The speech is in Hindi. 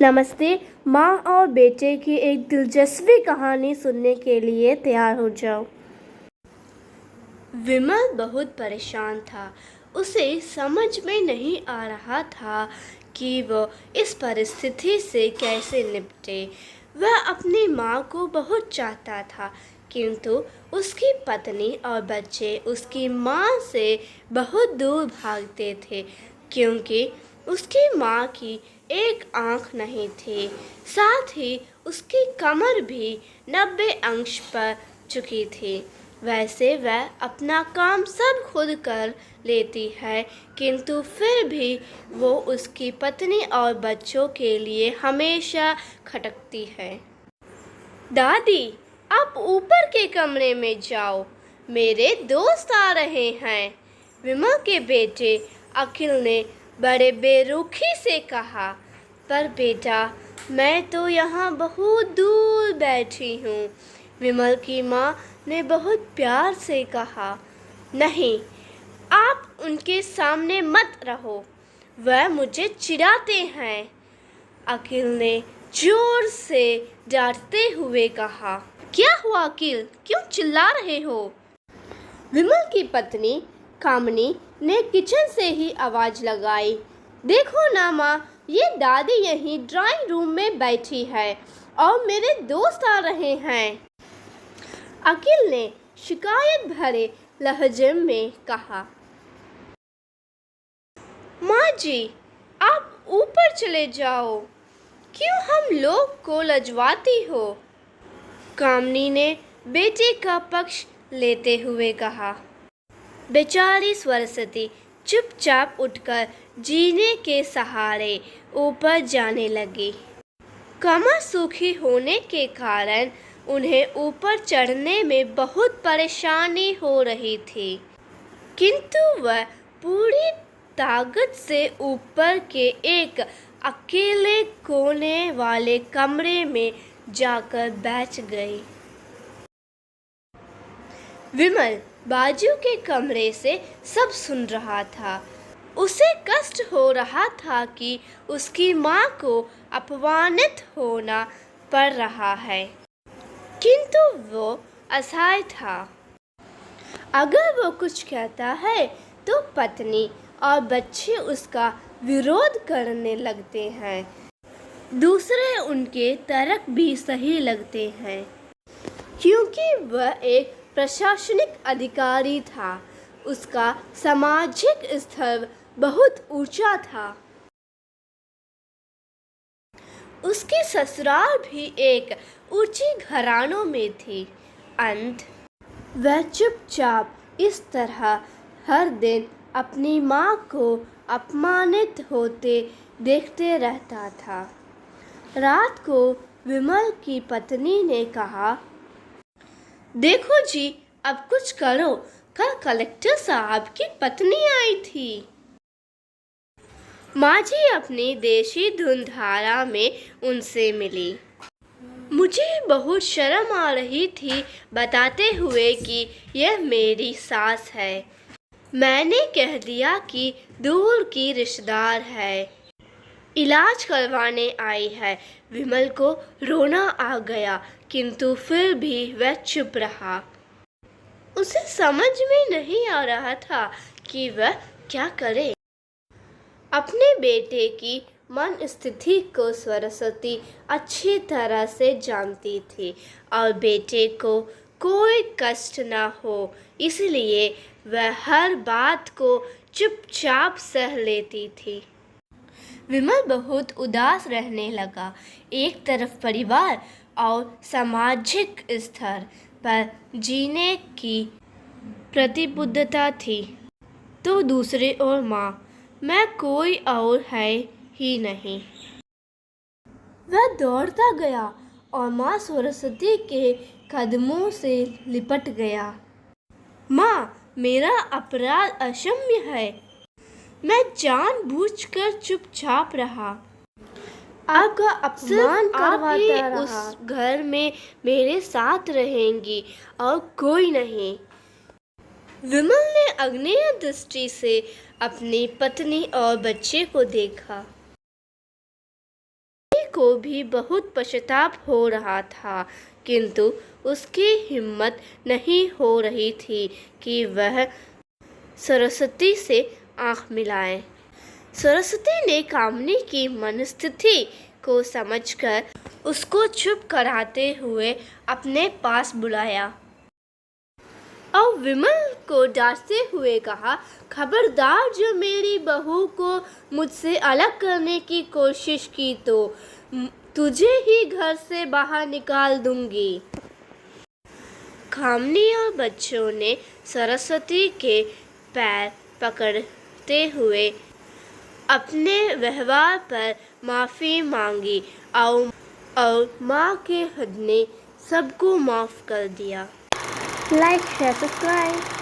नमस्ते। माँ और बेटे की एक दिलचस्प कहानी सुनने के लिए तैयार हो जाओ। विमल बहुत परेशान था। उसे समझ में नहीं आ रहा था कि वह इस परिस्थिति से कैसे निपटे। वह अपनी माँ को बहुत चाहता था, किंतु उसकी पत्नी और बच्चे उसकी माँ से बहुत दूर भागते थे, क्योंकि उसकी माँ की एक आँख नहीं थी। साथ ही उसकी कमर भी 90 अंश पर चुकी थी। वैसे वह अपना काम सब खुद कर लेती है, किंतु फिर भी वो उसकी पत्नी और बच्चों के लिए हमेशा खटकती है। दादी, आप ऊपर के कमरे में जाओ, मेरे दोस्त आ रहे हैं। विमल के बेटे अखिल ने बड़े बेरुखी से कहा। पर बेटा, मैं तो यहाँ बहुत दूर बैठी हूँ। विमल की माँ ने बहुत प्यार से कहा। नहीं, आप उनके सामने मत रहो, वह मुझे चिढ़ाते हैं। अखिल ने जोर से डांटते हुए कहा। क्या हुआ अखिल, क्यों चिल्ला रहे हो? विमल की पत्नी कामनी ने किचन से ही आवाज लगाई। देखो ना माँ, ये दादी यहीं ड्राइंग रूम में बैठी है और मेरे दोस्त आ रहे हैं। अखिल ने शिकायत भरे लहजे में कहा। माँ जी, आप ऊपर चले जाओ, क्यों हम लोग को लजवाती हो? कामनी ने बेटे का पक्ष लेते हुए कहा। बेचारी सरस्वती चुपचाप उठकर जीने के सहारे ऊपर जाने लगी। कमर सूखी होने के कारण उन्हें ऊपर चढ़ने में बहुत परेशानी हो रही थी, किंतु वह पूरी ताकत से ऊपर के एक अकेले कोने वाले कमरे में जाकर बैठ गई। विमल बाजू के कमरे से सब सुन रहा था। उसे कष्ट हो रहा था कि उसकी माँ को अपमानित होना पड़ रहा है, किंतु वो असहाय था। अगर वो कुछ कहता है तो पत्नी और बच्चे उसका विरोध करने लगते हैं। दूसरे उनके तर्क भी सही लगते हैं, क्योंकि वह एक प्रशासनिक अधिकारी था। उसका सामाजिक स्तर बहुत ऊंचा था। उसकी ससुराल भी एक ऊंची घरानों में थी। अंत वह चुपचाप इस तरह हर दिन अपनी माँ को अपमानित होते देखते रहता था। रात को विमल की पत्नी ने कहा, देखो जी, अब कुछ करो, कल कलेक्टर साहब की पत्नी आई थी। माँ जी अपनी देशी धुनधारा में उनसे मिली। मुझे बहुत शर्म आ रही थी बताते हुए कि यह मेरी सास है। मैंने कह दिया कि दूर की रिश्तेदार है, इलाज करवाने आई है। विमल को रोना आ गया, किंतु फिर भी वह चुप रहा। उसे समझ में नहीं आ रहा था कि वह क्या करे। अपने बेटे की मन स्थिति को सरस्वती अच्छी तरह से जानती थी और बेटे को कोई कष्ट न हो, इसलिए वह हर बात को चुपचाप सह लेती थी। विमल बहुत उदास रहने लगा। एक तरफ परिवार और सामाजिक स्तर पर जीने की प्रतिबद्धता थी, तो दूसरी ओर माँ मैं कोई और है ही नहीं। वह दौड़ता गया और माँ सरस्वती के कदमों से लिपट गया। माँ, मेरा अपराध अक्षम्य है। मैं जानबूझकर चुपचाप रहा। आपका अपमान करवाता रहा। उस घर में मेरे साथ रहेंगी और कोई नहीं। विमल ने अग्नेय दृष्टि से अपनी पत्नी और बच्चे को देखा। को भी बहुत पश्चाताप हो रहा था, किंतु उसकी हिम्मत नहीं हो रही थी कि वह सरस्वती से आंख मिलाए। सरस्वती ने कामिनी की मनस्थिति को समझकर उसको चुप कराते हुए अपने पास बुलाया और विमल को डांटते हुए कहा, खबरदार जो मेरी बहू को मुझसे अलग करने की कोशिश की तो तुझे ही घर से बाहर निकाल दूंगी। कामिनी और बच्चों ने सरस्वती के पैर पकड़ते हुए अपने व्यवहार पर माफ़ी मांगी और माँ के हद ने सबको माफ़ कर दिया। Like, share, subscribe.